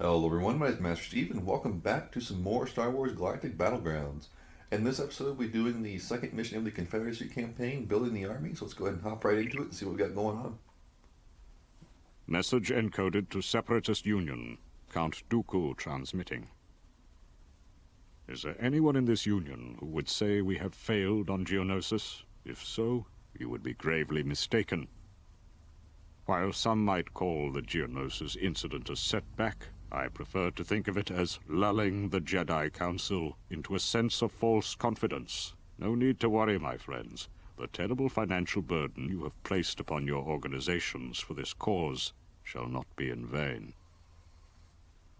Hello everyone, my name is Master Steve, and welcome back to some more Star Wars Galactic Battlegrounds. In this episode, we'll be doing the second mission of the Confederacy campaign, building the army, so let's go ahead and hop right into it and see what we got going on. Message encoded to Separatist Union. Count Dooku transmitting. Is there anyone in this Union who would say we have failed on Geonosis? If so, you would be gravely mistaken. While some might call the Geonosis incident a setback, I prefer to think of it as lulling the Jedi Council into a sense of false confidence. No need to worry, my friends. The terrible financial burden you have placed upon your organizations for this cause shall not be in vain.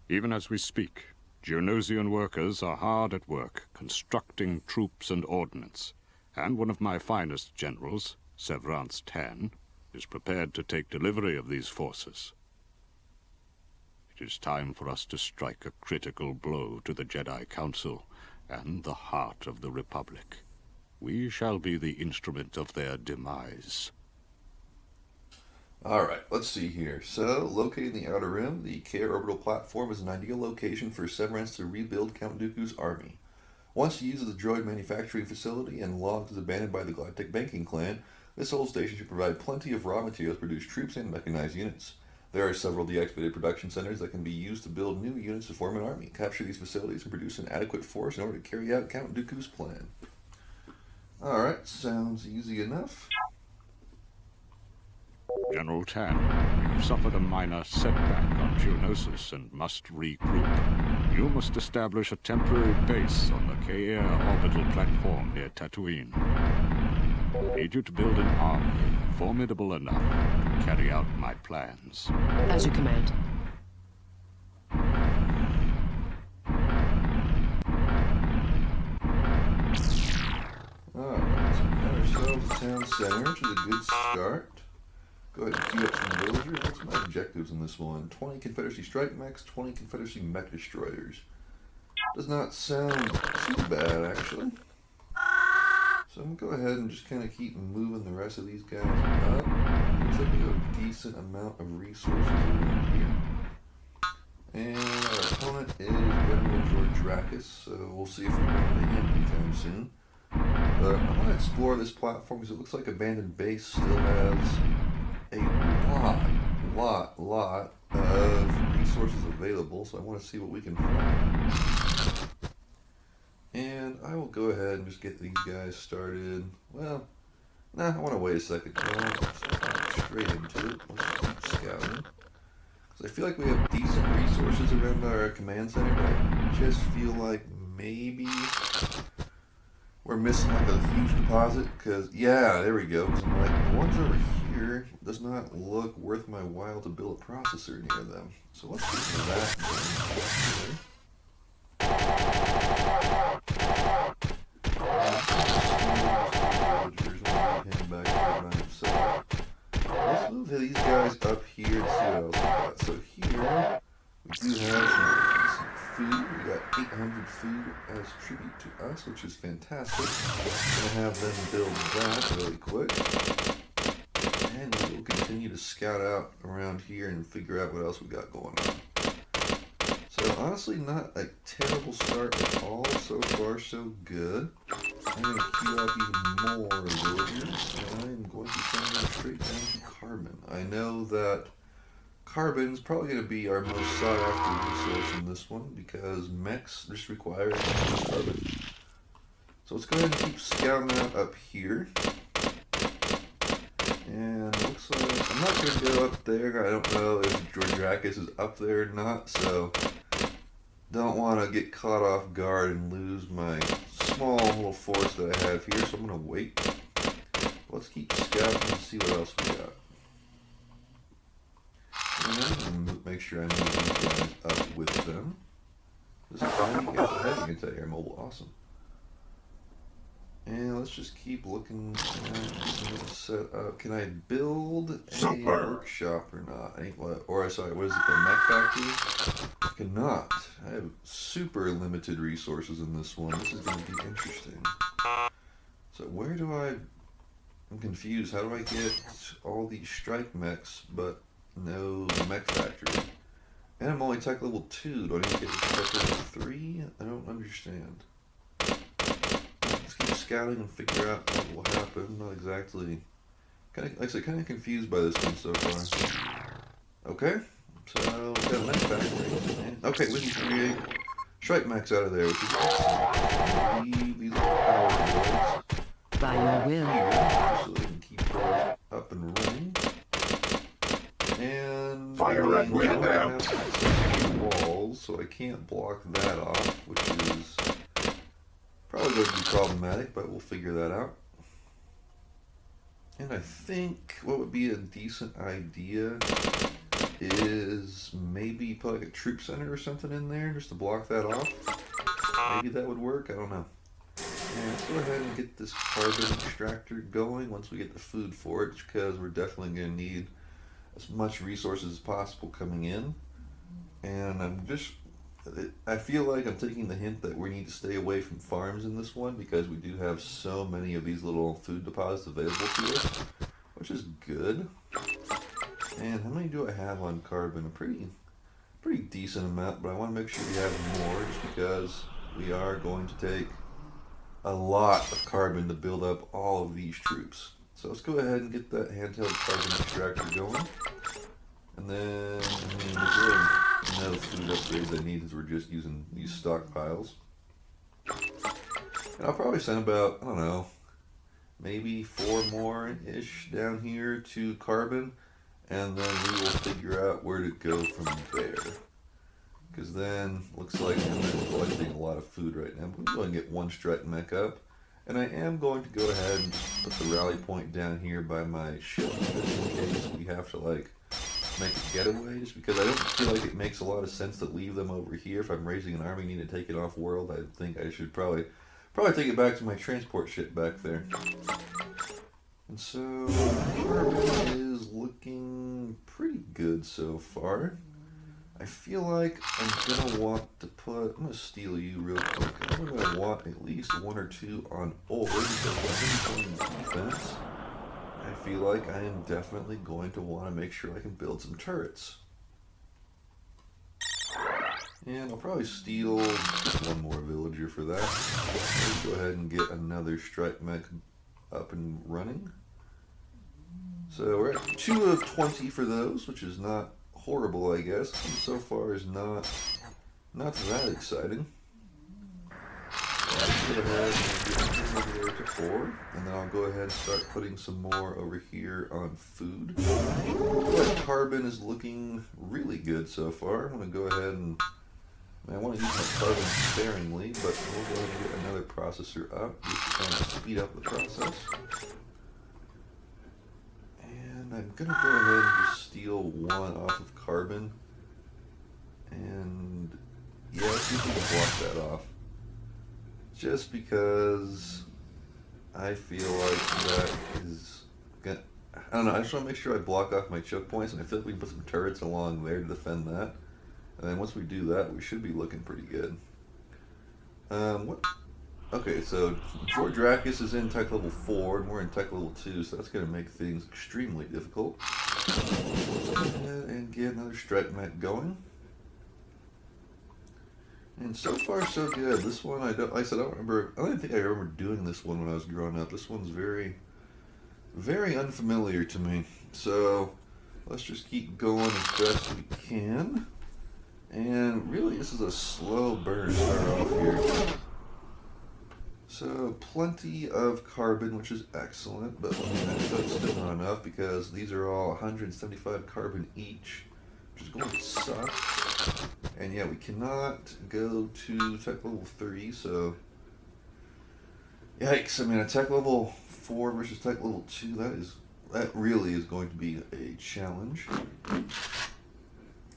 Even as we speak, Geonosian workers are hard at work constructing troops and ordnance, and one of my finest generals, Severance 10, is prepared to take delivery of these forces. It is time for us to strike a critical blow to the Jedi Council and the heart of the Republic. We shall be the instrument of their demise. Alright, let's see here. So, located in the Outer Rim, the Care Orbital Platform is an ideal location for Severance to rebuild Count Dooku's army. Once used as a droid manufacturing facility and logged as abandoned by the Galactic banking clan, this old station should provide plenty of raw materials to produce troops and mechanized units. There are several deactivated production centers that can be used to build new units to form an army. Capture these facilities and produce an adequate force in order to carry out Count Dooku's plan. Alright, sounds easy enough. General Tan, you've suffered a minor setback on Geonosis and must regroup. You must establish a temporary base on the K-Air orbital platform near Tatooine. I need you to build an army formidable enough to carry out my plans. As you command. Alright, so we got ourselves a town center, which is a good start. Go ahead and queue up some villagers. What's my objectives in this one? 20 Confederacy strike mechs, 20 Confederacy mech destroyers. Does not sound too bad, actually. So I'm going to go ahead and just kind of keep moving the rest of these guys up. Looks like we have a decent amount of resources around here. And our opponent is General George Drakis, so we'll see if we run into him anytime soon. But I want to explore this platform because it looks like Abandoned Base still has a lot of resources available, so I want to see what we can find. And I will go ahead and just get these guys started. Well, nah, I want to wait a second. No, so straight into it. Let's just keep scouting. Because I feel like we have decent resources around our command center, but I just feel like maybe we're missing like a huge deposit. Because, yeah, there we go. Because I'm like, the ones over here does not look worth my while to build a processor near them. So let's do that going. Let's move these guys up here and see what else we got. So here, we do have some food. We got 800 food as tribute to us, which is fantastic. I'm going to have them build that really quick. And we will continue to scout out around here and figure out what else we got going on. So honestly, not a terrible start at all. So far, so good. I'm going to queue up even more villagers, and I'm going to send them straight down to Carbon. I know that Carbon's probably going to be our most sought after resource in this one, because mechs just require carbon. So let's go ahead and keep scouting out up here. And it looks like I'm not going to go up there. I don't know if George Drakis is up there or not, so don't want to get caught off guard and lose my small little force that I have here, so I'm going to wait. Let's keep scouting and see what else we got. And I'm going to make sure I move these guys up with them. This is fine. You got the heavy anti-air mobile. Awesome. And let's just keep looking set up. Can I build a workshop or not? Or sorry, what is it? The mech factory? I cannot. I have super limited resources in this one. This is going to be interesting. So where do I'm confused. How do I get all these strike mechs but no mech factory? And I'm only tech level 2. Do I need to get to tech level 3? I don't understand. Let's keep scouting and figure out what will happen. Not exactly. Like I said, kind of confused by this one so far. Okay, so we got a nice factory. Okay, we can create strike max out of there, which is excellent. Leave these little power boards By your will. here, so they can keep those up and running. And Fire at will I now. have access to walls, so I can't block that off, which is probably going to be problematic, but we'll figure that out. And I think what would be a decent idea is maybe put like a troop center or something in there just to block that off. Maybe that would work, I don't know. And let's go ahead and get this carbon extractor going once we get the food for it, because we're definitely going to need as much resources as possible coming in. And I feel like I'm taking the hint that we need to stay away from farms in this one, because we do have so many of these little food deposits available to us, which is good. And how many do I have on carbon? A pretty decent amount, but I want to make sure we have more, just because we are going to take a lot of carbon to build up all of these troops. So let's go ahead and get that handheld carbon extractor going. And then, there's really no food upgrades I need, as we're just using these stockpiles. And I'll probably send about, I don't know, maybe 4 more-ish down here to carbon, and then we will figure out where to go from there. Because then, looks like I'm not collecting a lot of food right now. We're going to get 1 strike mech up. And I am going to go ahead and just put the rally point down here by my ship, just in case we have to, like, make a getaway, just because I don't feel like it makes a lot of sense to leave them over here. If I'm raising an army and need to take it off world, I think I should probably take it back to my transport ship back there. And so, carbon is looking pretty good so far. I feel like I'm gonna want to I'm gonna steal you real quick. I'm gonna want at least 1 or 2 on ore, because when I'm playing defense, I feel like I am definitely going to want to make sure I can build some turrets. And I'll probably steal just 1 more villager for that. Let's go ahead and get another strike mech up and running. So we're at 2 of 20 for those, which is not horrible, I guess. And so far is not that exciting. Let's go ahead and get over there to 4, and then I'll go ahead and start putting some more over here on food. I feel like carbon is looking really good so far. I'm going to go ahead and I want to use my carbon sparingly, but we'll go ahead and get another processor up just to kind of speed up the process. And I'm going to go ahead and just steal 1 off of carbon. And yeah, let's see if we can block that off. Just because I feel like that is gonna, I don't know, I just want to make sure I block off my choke points, and I feel like we can put some turrets along there to defend that. And then once we do that, we should be looking pretty good. Okay, so George Dracus is in tech level 4, and we're in tech level 2, so that's going to make things extremely difficult. Let's go ahead and get another strike mech going. And so far, so good. This one, I don't think I remember doing this one when I was growing up. This one's very, very unfamiliar to me. So let's just keep going as best we can. And really, this is a slow burn to start off here. So plenty of carbon, which is excellent, but that's still not enough, because these are all 175 carbon each, which is going to suck. And yeah, we cannot go to tech level 3, so yikes. I mean, a tech level 4 versus tech level 2, that really is going to be a challenge.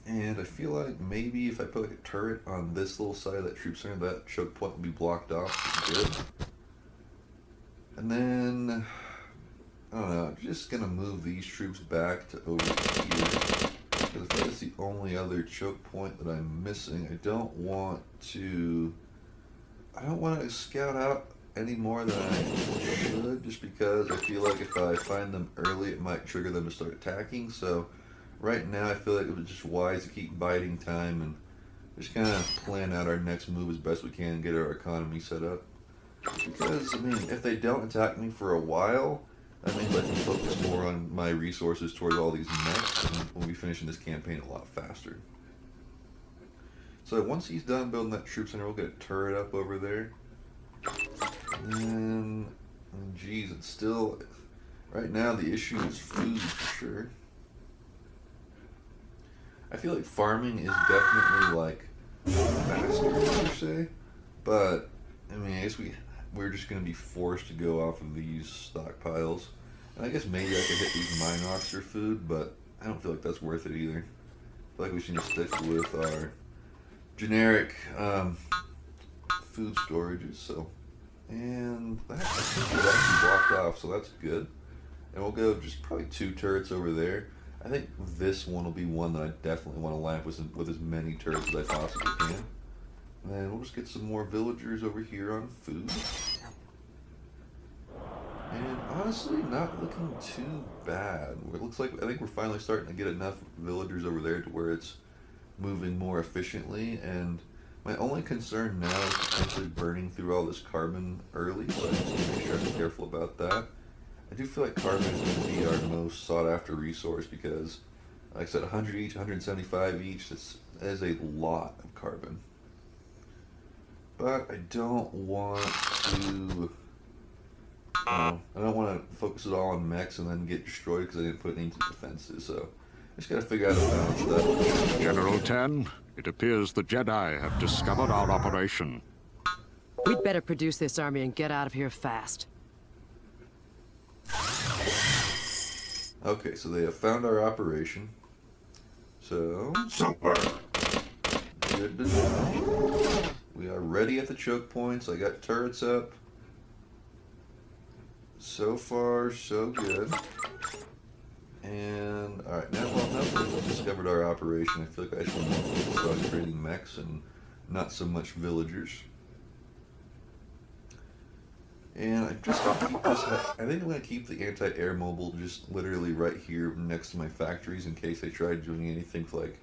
And I feel like maybe if I put like a turret on this little side of that troop center, that choke point will be blocked off good. And then, I don't know, I'm just going to move these troops back to over here. Because if that's the only other choke point that I'm missing, I don't want to scout out any more than I should, just because I feel like if I find them early, it might trigger them to start attacking. So right now I feel like it was just wise to keep biding time and just kind of plan out our next move as best we can and get our economy set up. Because, I mean, if they don't attack me for a while, that means I can focus more on my resources towards all these mechs, and we'll be finishing this campaign a lot faster. So once he's done building that troop center, we'll get a turret up over there. And, geez, it's still, right now the issue is food for sure. I feel like farming is definitely like faster per se, but I mean, I guess we're just gonna be forced to go off of these stockpiles. And I guess maybe I could hit these mine rocks for food, but I don't feel like that's worth it either. I feel like we should just stick with our generic food storages. So, and that I think is actually blocked off, so that's good. And we'll go just probably 2 turrets over there. I think this one will be one that I definitely want to line up with as many turrets as I possibly can. And then we'll just get some more villagers over here on food. And honestly, not looking too bad. It looks like, I think we're finally starting to get enough villagers over there to where it's moving more efficiently. And my only concern now is potentially burning through all this carbon early, so I just need to make sure I'm careful about that. I do feel like carbon is going to be our most sought after resource because, like I said, 100 each, 175 each, that is a lot of carbon. But I don't want to, I don't want to focus it all on mechs and then get destroyed because I didn't put any into defenses, so I just got to figure out how to balance that. General 10, it appears the Jedi have discovered our operation. We'd better produce this army and get out of here fast. Okay, so they have found our operation. So, Super. good to know. We are ready at the choke points. I got turrets up. So far, so good. And, alright, now that we've discovered our operation, I feel like I should more focus on creating mechs and not so much villagers. And I just keep this. I think I'm going to keep the anti-air mobile just literally right here next to my factories in case they try doing anything for like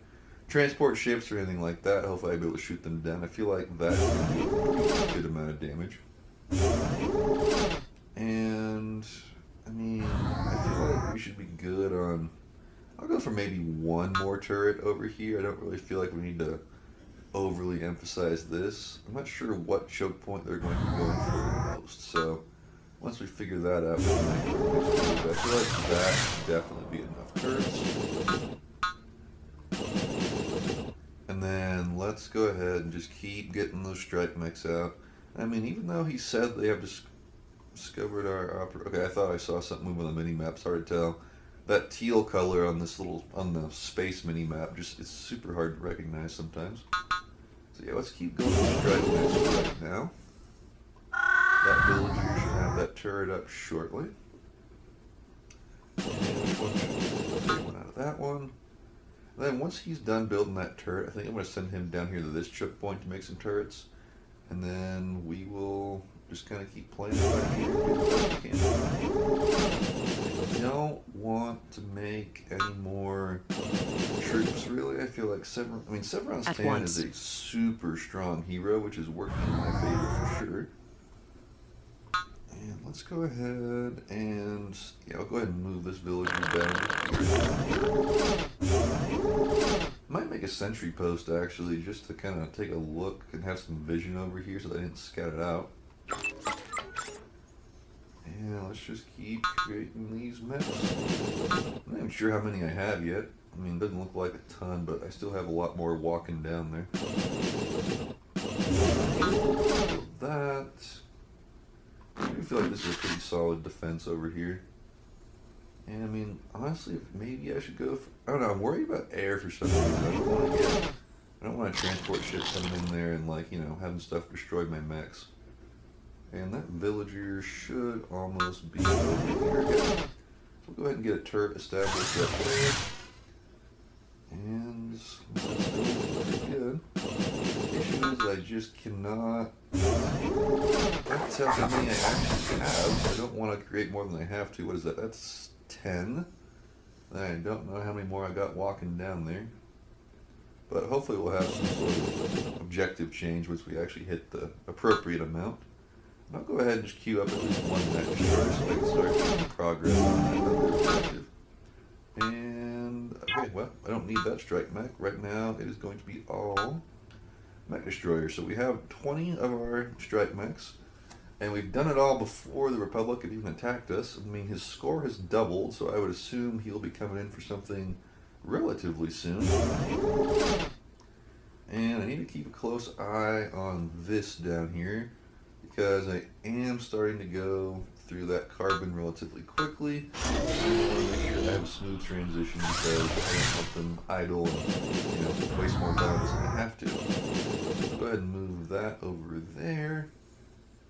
transport ships or anything like that. Hopefully I'll be able to shoot them down. I feel like that's going to do a pretty good amount of damage. And I mean, I feel like we should be good on. I'll go for maybe 1 more turret over here. I don't really feel like we need to overly emphasize this. I'm not sure what choke point they're going to be going for the most, so once we figure that out, we'll make our next move. I feel like that should definitely be enough turrets. And then let's go ahead and just keep getting those strike mechs out. I mean, even though he said they have discovered our okay, I thought I saw something move on the mini map. It's hard to tell. That teal color on this on the space mini map, it's super hard to recognize sometimes. So yeah, let's keep going with strike mechs right now. That villager should have that turret up shortly. And one out of that one. And then once he's done building that turret, I think I'm going to send him down here to this choke point to make some turrets. And then we will just kind of keep playing it right here and do the best we can. I don't want to make any more troops, really. I feel like Severon's Tan is a super strong hero, which is working in my favor for sure. And let's go ahead and, yeah, I'll go ahead and move this villager down. Might make a sentry post, actually, just to kind of take a look and have some vision over here so that I didn't scout it out. And let's just keep creating these maps. I'm not even sure how many I have yet. I mean, it doesn't look like a ton, but I still have a lot more walking down there. So that. I do feel like this is a pretty solid defense over here. And I mean, honestly, maybe I should go for, I don't know, I'm worried about air for some reason. I don't want to transport ships coming in there and, like, you know, having stuff destroy my mechs. And that villager should almost be over here again. So we'll go ahead and get a turret established up there. And that's going pretty good. The issue is I just cannot. That's how many I actually have. I don't want to create more than I have to. What is that? That's 10. I don't know how many more I got walking down there. But hopefully we'll have some sort of objective change once we actually hit the appropriate amount. And I'll go ahead and just queue up at least one mech destroyer so I can start making progress on that other objective. And, okay, well, I don't need that strike mech. Right now it is going to be all mech destroyers. So we have 20 of our strike mechs. And we've done it all before the Republic had even attacked us. I mean, his score has doubled, so I would assume he'll be coming in for something relatively soon. And I need to keep a close eye on this down here because I am starting to go through that carbon relatively quickly. I want to make sure I have a smooth transition because I don't want them idle and waste more bombs than I have to. So go ahead and move that over there.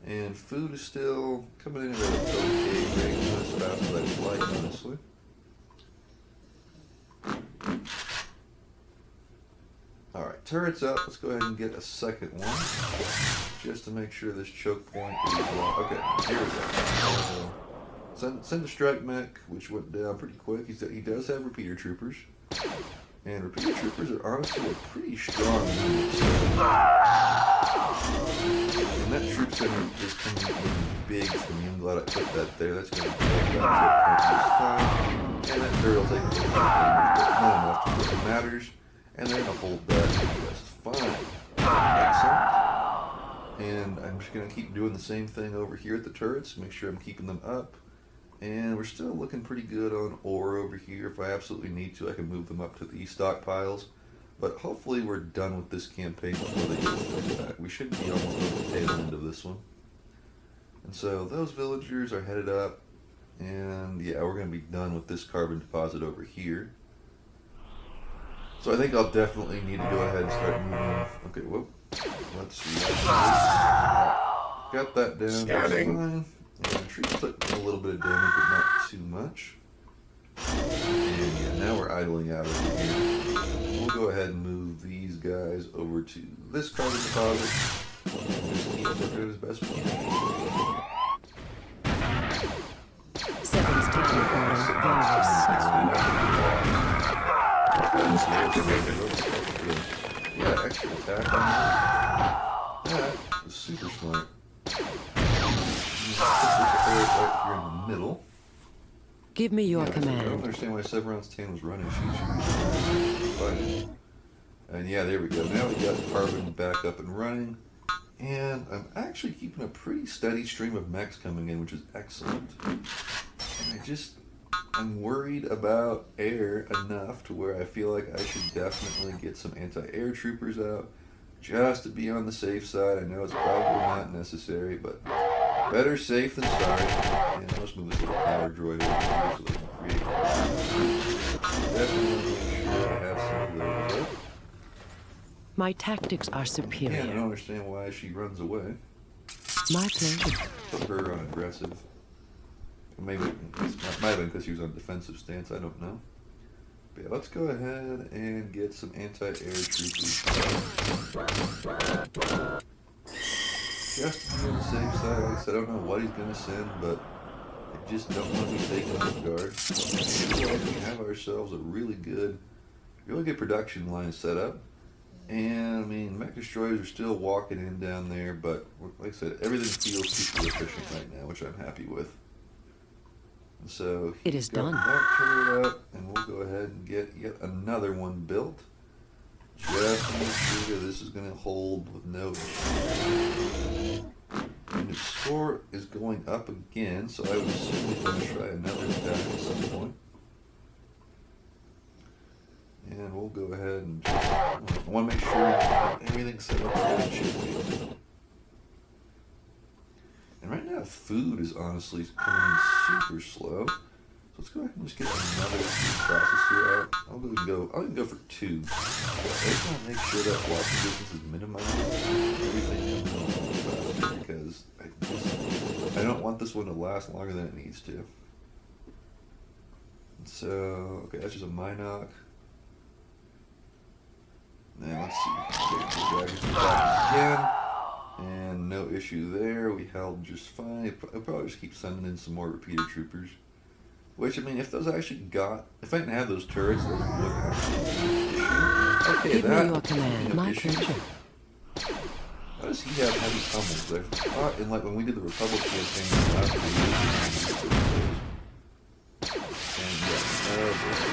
And food is still coming in at an okay rate, not as fast as I'd like, honestly. Alright, turret's up. Let's go ahead and get a second one. Just to make sure this choke point is long. Okay, here we go. Send a strike mech, which went down pretty quick. He does have repeater troopers. And repeater troopers are honestly a pretty strong unit. And that troop center is coming in big for me. I'm glad I put that there. That's going to be that just fine. And that turret will take a little bit of damage, but not enough to what matters. And they're going to hold that just fine. Excellent. And I'm just going to keep doing the same thing over here at the turrets. Make sure I'm keeping them up. And we're still looking pretty good on ore over here. If I absolutely need to, I can move them up to the stockpiles. But hopefully we're done with this campaign before they get back. We should be almost at the tail end of this one. And so those villagers are headed up. And yeah, we're going to be done with this carbon deposit over here. So I think I'll definitely need to go ahead and start moving. Okay, whoop. Let's see. Got that down. Scanning. Fine. Yeah, the trees took a little bit of damage, but not too much. And yeah, now we're idling out over here. We'll go ahead and move these guys over to this carbon deposit. Just keep working as best we can. Seven's taking Yeah, extra attack on that. That was super smart. Right here in the middle. Give me your I don't command. understand why Severon's tan was running. She was fighting. And yeah, there we go. Now we got carbon back up and running. And I'm actually keeping a pretty steady stream of mechs coming in, which is excellent. And I'm worried about air enough to where I feel like I should definitely get some anti-air troopers out just to be on the safe side. I know it's probably not necessary, but better safe than sorry. And let's move this little power droid over here so they can create. Definitely make sure I have some of those up. My tactics are Yeah, I superior. don't understand why she runs away. My pleasure. Put her on aggressive. Maybe it might have been because she was on defensive stance. I don't know. But yeah, let's go ahead and get some anti-air troopers. Just to be on the safe side. Like I said, I don't know what he's going to send, but I just don't want to be taken off guard. We have ourselves a really good production line set up. And I mean, mech destroyers are still walking in down there, but like I said, everything feels super efficient right now, which I'm happy with. And so It is done. That turret up, and we'll go ahead and get yet another one built. Just to make sure that this is going to hold with no issues. And its score is going up again, so I would assume he's going to try another attack at some point. And we'll go ahead and just, I want to make sure everything's set up as it should be. And right now, food is honestly coming in super slow. So let's go ahead and just get another food processor out. I'll even go for 2. But I just want to make sure that walking distance is minimized. Everything comes in a little faster because I don't want this one to last longer than it needs to. And so, okay, that's just a Minoc. Now let's see. Okay, the dragons attack again. And no issue there. We held just fine. I'll probably just keep sending in some more repeater troopers. Which, I mean, if those actually got... If I didn't have those turrets, those would actually be an issue. Okay, Give me that... your command. My issues. pleasure. Why does he have heavy pummels? I thought in, like, when we did the Republic campaign last week, and yeah,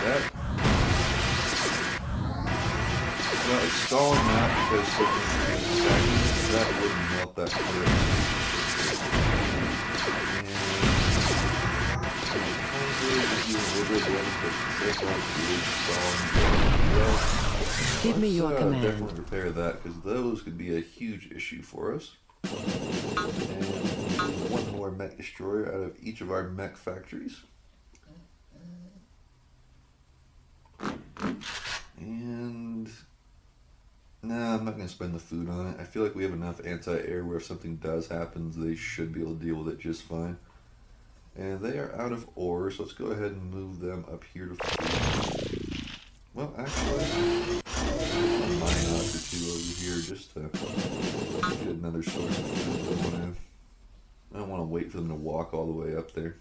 that... Well, it's stalling that because something's being stagnant. That wouldn't melt that turret. Give me your command. Definitely repair that because those could be a huge issue for us. And one more mech destroyer out of each of our mech factories. And no, I'm not going to spend the food on it. I feel like we have enough anti-air where if something does happen, they should be able to deal with it just fine. And they are out of ore, so let's go ahead and move them up here to food. Well, actually, a mine off or two over here just to get another source of food. I don't want to wait for them to walk all the way up there.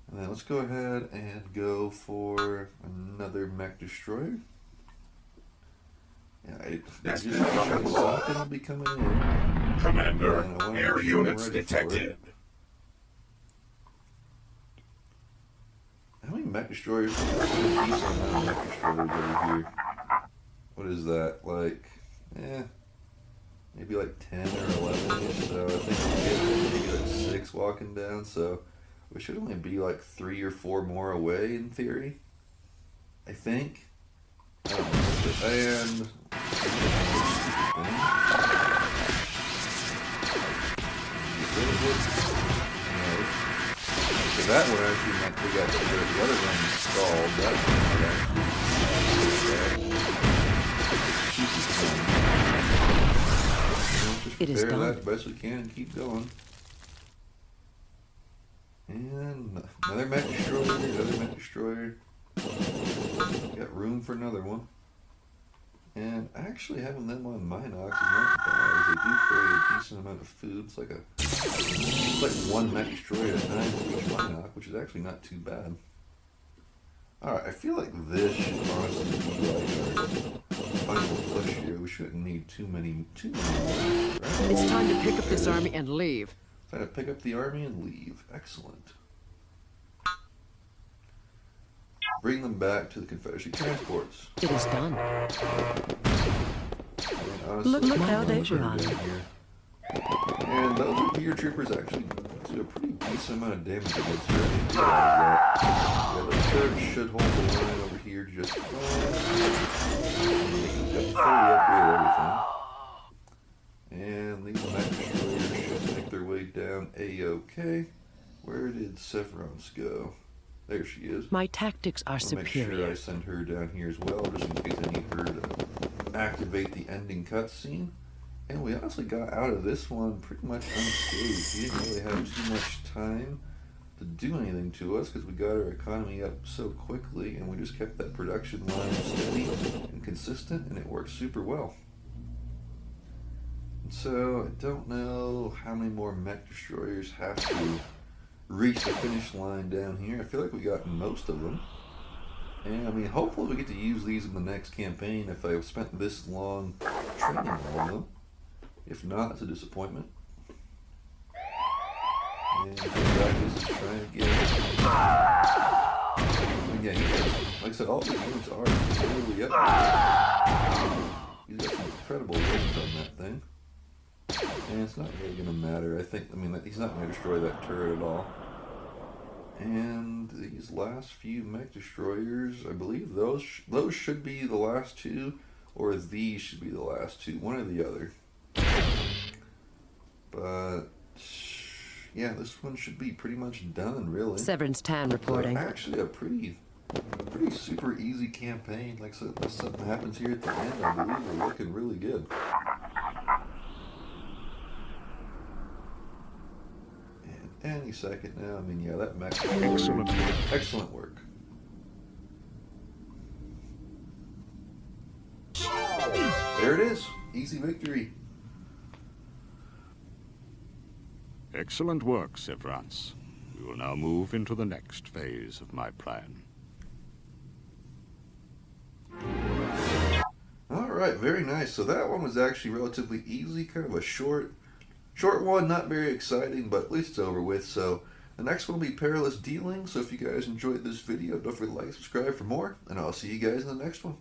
And then let's go ahead and go for another mech destroyer. Yeah, something will be coming in. Commander, air units detected. How many mech destroyers? There's a decent amount of mech destroyers over here. What is that? Like, maybe like 10 or 11 ish. So I think maybe like 6 walking down. So we should only be like 3 or 4 more away in theory. I think. I don't know. And so that one actually meant we got the other one installed. That one actually. It is done. That best we can and keep going. And another mech destroyer, another mech destroyer. Got room for another one. And actually having them on Minox is not bad. They do carry a decent amount of food. It's like one mech destroyer at a time for each Minox, which is actually not too bad. Alright, I feel like this should honestly be like our final push here. We shouldn't need too many more. Right? It's time to pick up this army and leave. Time to pick up the army and leave. Excellent. Bring them back to the Confederacy transports. It is done. Honestly, Look how they run. And those Repeater Troopers actually do a pretty decent amount of damage against her. I didn't realize that. Yeah, those turrets should hold the line over here just fine. They've got fully upgraded everything. And these mech destroyers should make their way down A-OK. Where did Severance go? There she is. My tactics are superior. Make sure I send her down here as well, just in case I need her to activate the ending cutscene. And we honestly got out of this one pretty much unscathed. We didn't really have too much time to do anything to us because we got our economy up so quickly, and we just kept that production line steady and consistent, and it worked super well. And so I don't know how many more mech destroyers have to reach the finish line down here. I feel like we got most of them. And I mean, hopefully we get to use these in the next campaign if I've spent this long training all of them. If not, it's a disappointment. And Galactic is trying to get... And yeah, like I said, all these units are totally up. He's got some incredible range on that thing. And it's not really going to matter. I mean, he's not going to destroy that turret at all. And these last few mech destroyers, I believe those should be the last two, or these should be the last two, one or the other. But yeah, this one should be pretty much done, really. Severance Tan reporting. Actually, a pretty super easy campaign. Like I said, unless something happens here at the end, I believe we're looking really good. Any second now. I mean, yeah, that mech. Excellent work. Excellent work. There it is. Easy victory. Excellent work, Severance. We will now move into the next phase of my plan. Alright, very nice. So that one was actually relatively easy, kind of a short one, not very exciting, but at least it's over with. So the next one will be Perilous Dealing. So if you guys enjoyed this video, don't forget to like, subscribe for more, and I'll see you guys in the next one.